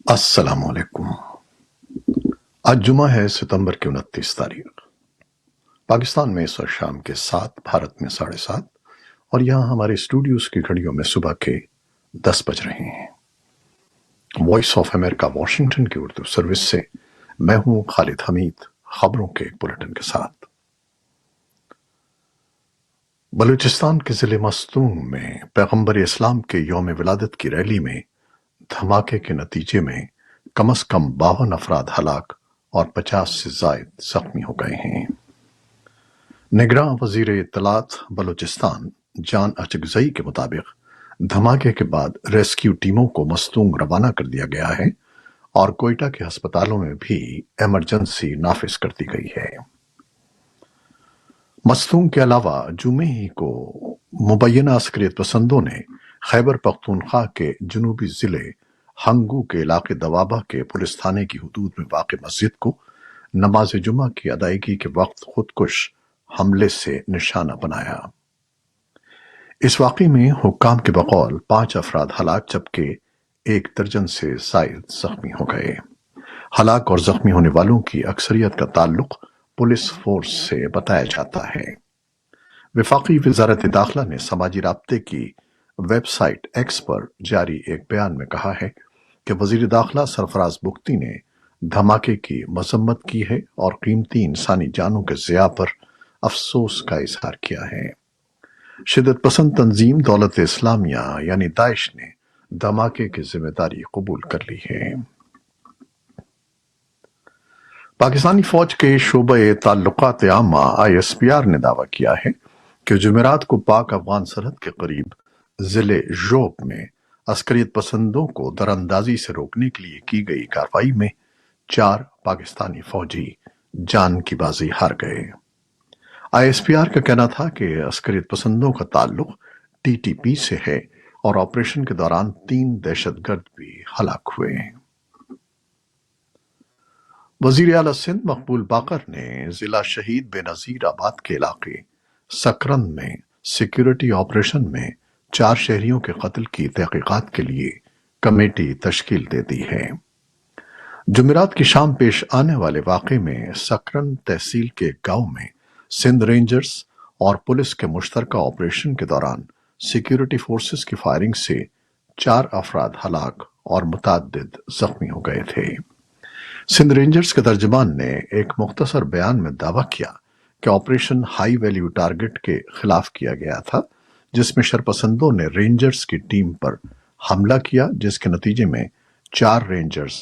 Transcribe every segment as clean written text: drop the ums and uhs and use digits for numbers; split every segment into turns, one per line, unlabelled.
السلام علیکم۔ آج جمعہ ہے، ستمبر کی 29 تاریخ۔ پاکستان میں اس وقت شام کے 7، بھارت میں 7:30، اور یہاں ہمارے اسٹوڈیوز کی گھڑیوں میں صبح کے 10 بج رہے ہیں۔ وائس آف امریکہ واشنگٹن کی اردو سروس سے میں ہوں خالد حمید، خبروں کے ایک بلیٹن کے ساتھ۔ بلوچستان کے ضلع مستونگ میں پیغمبر اسلام کے یوم ولادت کی ریلی میں دھماکے کے نتیجے میں کم از کم 52 افراد ہلاک اور 50 سے زائد زخمی ہو گئے ہیں۔ نگراں وزیر اطلاعات بلوچستان جان اچکزئی کے مطابق دھماکے کے بعد ریسکیو ٹیموں کو مستونگ روانہ کر دیا گیا ہے اور کوئٹہ کے ہسپتالوں میں بھی ایمرجنسی نافذ کر دی گئی ہے۔ مستونگ کے علاوہ جمعے ہی کو مبینہ عسکریت پسندوں نے خیبر پختونخوا کے جنوبی ضلع ہنگو کے علاقے دوابہ کے پولیس تھانے کی حدود میں واقع مسجد کو نماز جمعہ کی ادائیگی کے وقت خودکش حملے سے نشانہ بنایا۔ اس واقعے میں حکام کے بقول 5 افراد ہلاک جبکہ 1 درجن سے زائد زخمی ہو گئے۔ ہلاک اور زخمی ہونے والوں کی اکثریت کا تعلق پولیس فورس سے بتایا جاتا ہے۔ وفاقی وزارت داخلہ نے سماجی رابطے کی ویب سائٹ ایکس پر جاری ایک بیان میں کہا ہے کہ وزیر داخلہ سرفراز بگٹی نے دھماکے کی مذمت کی ہے اور قیمتی انسانی جانوں کے ضیاع پر افسوس کا اظہار کیا ہے۔ شدت پسند تنظیم دولت اسلامیہ یعنی داعش نے دھماکے کی ذمہ داری قبول کر لی ہے۔ پاکستانی فوج کے شعبہ تعلقات عامہ ISPR نے دعویٰ کیا ہے کہ جمعرات کو پاک افغان سرحد کے قریب ضلع ژوب میں عسکریت پسندوں کو دراندازی سے روکنے کے لیے کی گئی کارروائی میں 4 پاکستانی فوجی جان کی بازی ہار گئے۔ ISPR کا کہنا تھا کہ عسکریت پسندوں کا تعلق TTP سے ہے اور آپریشن کے دوران 3 دہشت گرد بھی ہلاک ہوئے ہیں۔ وزیر اعلیٰ سندھ مقبول باقر نے ضلع شہید بے نظیر آباد کے علاقے سکرند میں سیکیورٹی آپریشن میں 4 شہریوں کے قتل کی تحقیقات کے لیے کمیٹی تشکیل دے دی ہے۔ جمعرات کی شام پیش آنے والے واقعے میں سکرند تحصیل کے گاؤں میں سندھ رینجرز اور پولیس کے مشترکہ آپریشن کے دوران سیکیورٹی فورسز کی فائرنگ سے 4 افراد ہلاک اور متعدد زخمی ہو گئے تھے۔ سندھ رینجرز کے ترجمان نے ایک مختصر بیان میں دعویٰ کیا کہ آپریشن ہائی ویلیو ٹارگٹ کے خلاف کیا گیا تھا، جس میں شرپسندوں نے رینجرز کی ٹیم پر حملہ کیا، جس کے نتیجے میں 4 رینجرز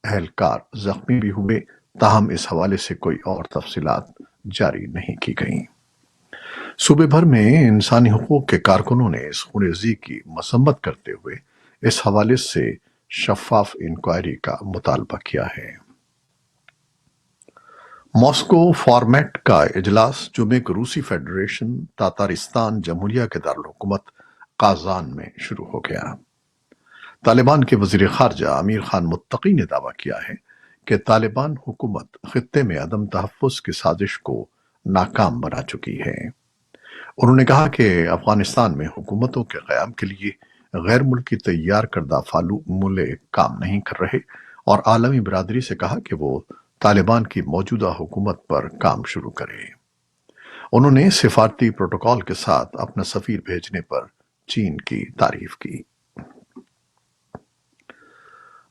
اہلکار زخمی بھی ہوئے، تاہم اس حوالے سے کوئی اور تفصیلات جاری نہیں کی گئیں۔ صوبے بھر میں انسانی حقوق کے کارکنوں نے اس خونریزی کی مذمت کرتے ہوئے اس حوالے سے شفاف انکوائری کا مطالبہ کیا ہے۔ ماسکو فارمیٹ کا اجلاس جمعے کو روسی فیڈریشن تاتارستان جمہوریہ کے دارالحکومت قازان میں شروع ہو گیا۔ طالبان کے وزیر خارجہ امیر خان متقی نے دعویٰ کیا ہے کہ طالبان حکومت خطے میں عدم تحفظ کی سازش کو ناکام بنا چکی ہے۔ انہوں نے کہا کہ افغانستان میں حکومتوں کے قیام کے لیے غیر ملکی تیار کردہ فارمولے کام نہیں کر رہے اور عالمی برادری سے کہا کہ وہ طالبان کی موجودہ حکومت پر کام شروع کرے۔ انہوں نے سفارتی پروٹوکول کے ساتھ اپنا سفیر بھیجنے پر چین کی تعریف کی۔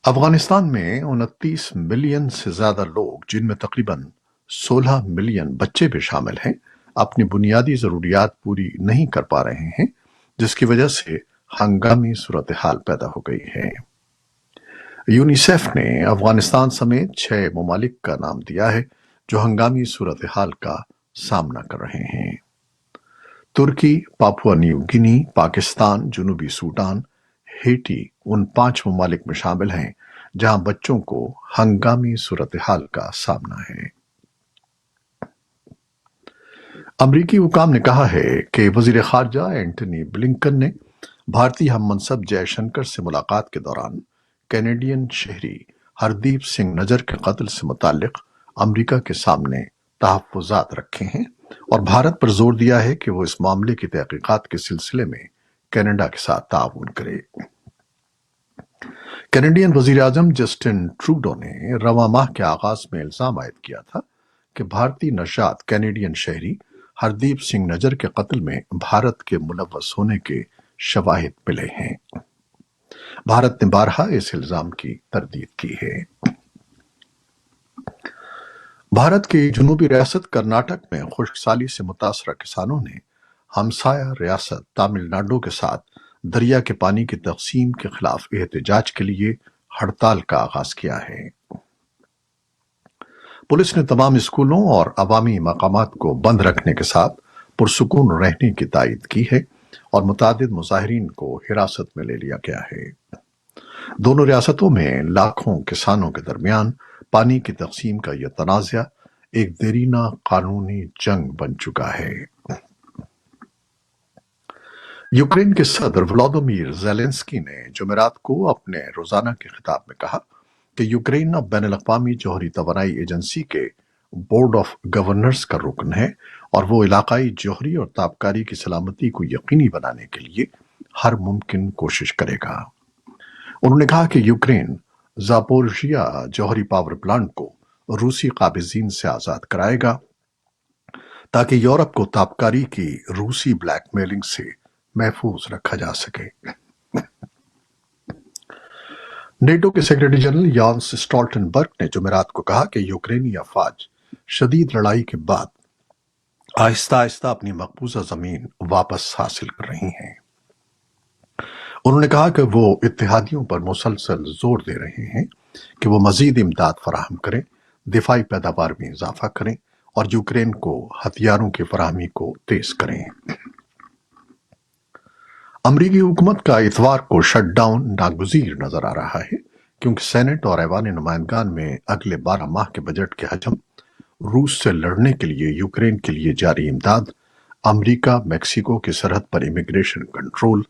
افغانستان میں 29 ملین سے زیادہ لوگ، جن میں تقریباً 16 ملین بچے بھی شامل ہیں، اپنی بنیادی ضروریات پوری نہیں کر پا رہے ہیں، جس کی وجہ سے ہنگامی صورتحال پیدا ہو گئی ہے۔ یونیسیف نے افغانستان سمیت 6 ممالک کا نام دیا ہے جو ہنگامی صورتحال کا سامنا کر رہے ہیں۔ ترکی، پاپوا نیو گنی، پاکستان، جنوبی سوڈان، ہیٹی ان 5 ممالک میں شامل ہیں جہاں بچوں کو ہنگامی صورتحال کا سامنا ہے۔ امریکی حکام نے کہا ہے کہ وزیر خارجہ اینٹنی بلنکن نے بھارتی ہم منصب جے شنکر سے ملاقات کے دوران کینیڈین شہری ہردیپ سنگھ نجر کے قتل سے متعلق امریکہ کے سامنے تحفظات رکھے ہیں اور بھارت پر زور دیا ہے کہ وہ اس معاملے کی تحقیقات کے سلسلے میں کینیڈا کے ساتھ تعاون کرے۔ کینیڈین وزیر اعظم جسٹن ٹروڈو نے رواں ماہ کے آغاز میں الزام عائد کیا تھا کہ بھارتی نژاد کینیڈین شہری ہردیپ سنگھ نجر کے قتل میں بھارت کے ملوث ہونے کے شواہد ملے ہیں۔ بھارت نے بارہا اس الزام کی تردید کی ہے۔ بھارت کی جنوبی ریاست کرناٹک میں خشک سالی سے متاثرہ کسانوں نے ہمسایہ ریاست تامل ناڈو کے ساتھ دریا کے پانی کی تقسیم کے خلاف احتجاج کے لیے ہڑتال کا آغاز کیا ہے۔ پولیس نے تمام اسکولوں اور عوامی مقامات کو بند رکھنے کے ساتھ پرسکون رہنے کی تائید کی ہے اور متعدد مظاہرین کو حراست میں لے لیا گیا ہے۔ دونوں ریاستوں میں لاکھوں کسانوں کے درمیان پانی کی تقسیم کا یہ تنازع ایک دیرینہ قانونی جنگ بن چکا ہے۔ یوکرین کے صدر ولادیمیر زیلنسکی نے جمعرات کو اپنے روزانہ کے خطاب میں کہا کہ یوکرین اب بین الاقوامی جوہری توانائی ایجنسی کے بورڈ آف گورنرز کا رکن ہے اور وہ علاقائی جوہری اور تابکاری کی سلامتی کو یقینی بنانے کے لیے ہر ممکن کوشش کرے گا۔ انہوں نے کہا کہ یوکرین زاپورژیا جوہری پاور پلانٹ کو روسی قابضین سے آزاد کرائے گا تاکہ یورپ کو تابکاری کی روسی بلیک میلنگ سے محفوظ رکھا جا سکے۔ نیٹو کے سیکرٹری جنرل یانس اسٹالٹنبرگ نے جمعرات کو کہا کہ یوکرینی افواج شدید لڑائی کے بعد آہستہ آہستہ اپنی مقبوضہ زمین واپس حاصل کر رہی ہیں۔ انہوں نے کہا کہ وہ اتحادیوں پر مسلسل زور دے رہے ہیں کہ وہ مزید امداد فراہم کریں، دفاعی پیداوار میں اضافہ کریں اور یوکرین کو ہتھیاروں کی فراہمی کو تیز کریں۔ امریکی حکومت کا اتوار کو شٹ ڈاؤن ناگزیر نظر آ رہا ہے کیونکہ سینٹ اور ایوان نمائندگان میں اگلے 12 ماہ کے بجٹ کے حجم، روس سے لڑنے کے لیے یوکرین کے لیے جاری امداد، امریکہ میکسیکو کی سرحد پر امیگریشن کنٹرول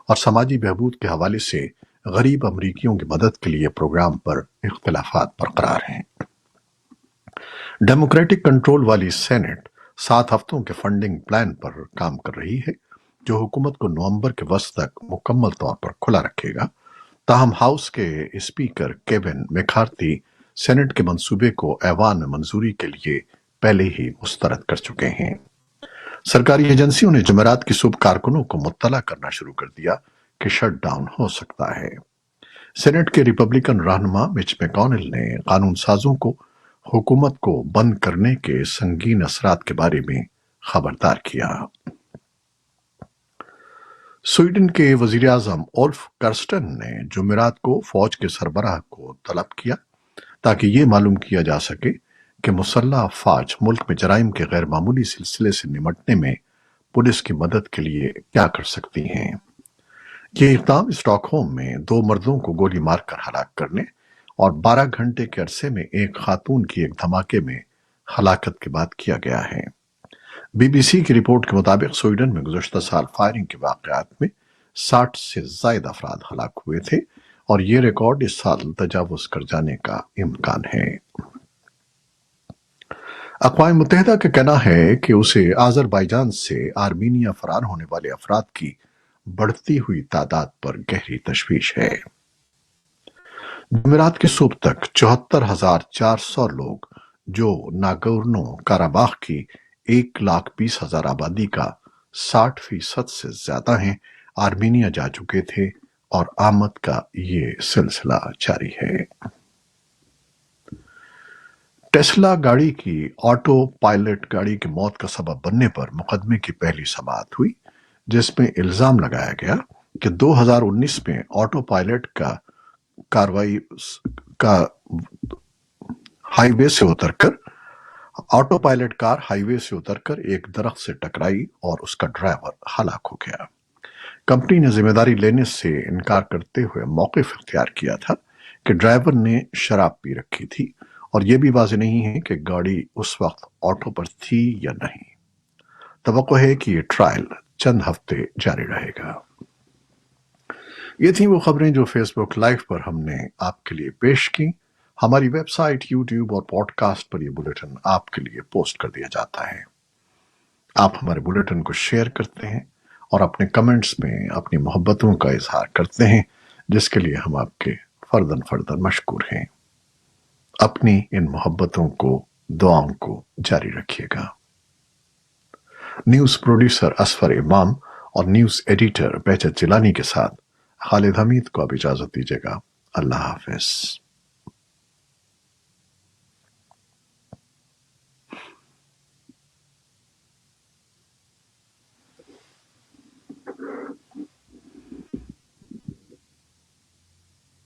اور سماجی بہبود کے حوالے سے غریب امریکیوں کی مدد کے لیے پروگرام پر اختلافات برقرار ہیں۔ ڈیموکریٹک کنٹرول والی سینٹ 7 ہفتوں کے فنڈنگ پلان پر کام کر رہی ہے جو حکومت کو نومبر کے وسط تک مکمل طور پر کھلا رکھے گا۔ تاہم ہاؤس کے اسپیکر کیون میکارتھی سینٹ کے منصوبے کو ایوان میں منظوری کے لیے پہلے ہی مسترد کر چکے ہیں۔ سرکاری ایجنسیوں نے جمعرات کی صبح کارکنوں کو مطلع کرنا شروع کر دیا کہ شٹ ڈاؤن ہو سکتا ہے۔ سینٹ کے ریپبلکن رہنما مچ میکونل نے قانون سازوں کو حکومت کو بند کرنے کے سنگین اثرات کے بارے میں خبردار کیا۔ سویڈن کے وزیر اعظم اولف کرسٹن نے جمعرات کو فوج کے سربراہ کو طلب کیا تاکہ یہ معلوم کیا جا سکے کہ مسلح افواج ملک میں جرائم کے غیر معمولی سلسلے سے نمٹنے میں پولیس کی مدد کے لیے کیا کر سکتی ہیں۔ یہ اقدام اسٹاک ہوم میں 2 مردوں کو گولی مار کر ہلاک کرنے اور 12 گھنٹے کے عرصے میں ایک خاتون کی ایک دھماکے میں ہلاکت کے بعد کیا گیا ہے۔ بی بی سی کی رپورٹ کے مطابق سویڈن میں گزشتہ سال فائرنگ کے واقعات میں 60 سے زائد افراد ہلاک ہوئے تھے اور یہ ریکارڈ اس سال تجاوز کر جانے کا امکان ہے۔ اقوام متحدہ کا کہنا ہے کہ اسے آذربائیجان سے آرمینیا فرار ہونے والے افراد کی بڑھتی ہوئی تعداد پر گہری تشویش ہے۔ جمعرات کی صبح تک 74,400 لوگ جو ناگورنو کاراباخ کی 1,20,000 آبادی کا 60% سے زیادہ ہیں، آرمینیا جا چکے تھے اور آمد کا یہ سلسلہ جاری ہے۔ ٹیسلا گاڑی کی آٹو پائلٹ گاڑی کی موت کا سبب بننے پر مقدمے کی پہلی سماعت ہوئی جس میں الزام لگایا گیا کہ 2019 میں آٹو پائلٹ کا کار ہائی وے سے اتر کر ایک درخت سے ٹکرائی اور اس کا ڈرائیور ہلاک ہو گیا۔ کمپنی نے ذمہ داری لینے سے انکار کرتے ہوئے موقف اختیار کیا تھا کہ ڈرائیور نے شراب پی رکھی تھی اور یہ بھی واضح نہیں ہے کہ گاڑی اس وقت آٹو پر تھی یا نہیں۔ توقع ہے کہ یہ ٹرائل چند ہفتے جاری رہے گا۔ یہ تھیں وہ خبریں جو فیس بک لائیو پر ہم نے آپ کے لیے پیش کی۔ ہماری ویب سائٹ، یوٹیوب اور پوڈ کاسٹ پر یہ بلیٹن آپ کے لیے پوسٹ کر دیا جاتا ہے۔ آپ ہمارے بلیٹن کو شیئر کرتے ہیں اور اپنے کمنٹس میں اپنی محبتوں کا اظہار کرتے ہیں جس کے لیے ہم آپ کے فردن فردن مشکور ہیں۔ اپنی ان محبتوں کو، دعاؤں کو جاری رکھیے گا۔ نیوز پروڈیوسر اسفر امام اور نیوز ایڈیٹر بہجت جیلانی کے ساتھ خالد حمید کو اب اجازت دیجیے گا۔ اللہ حافظ۔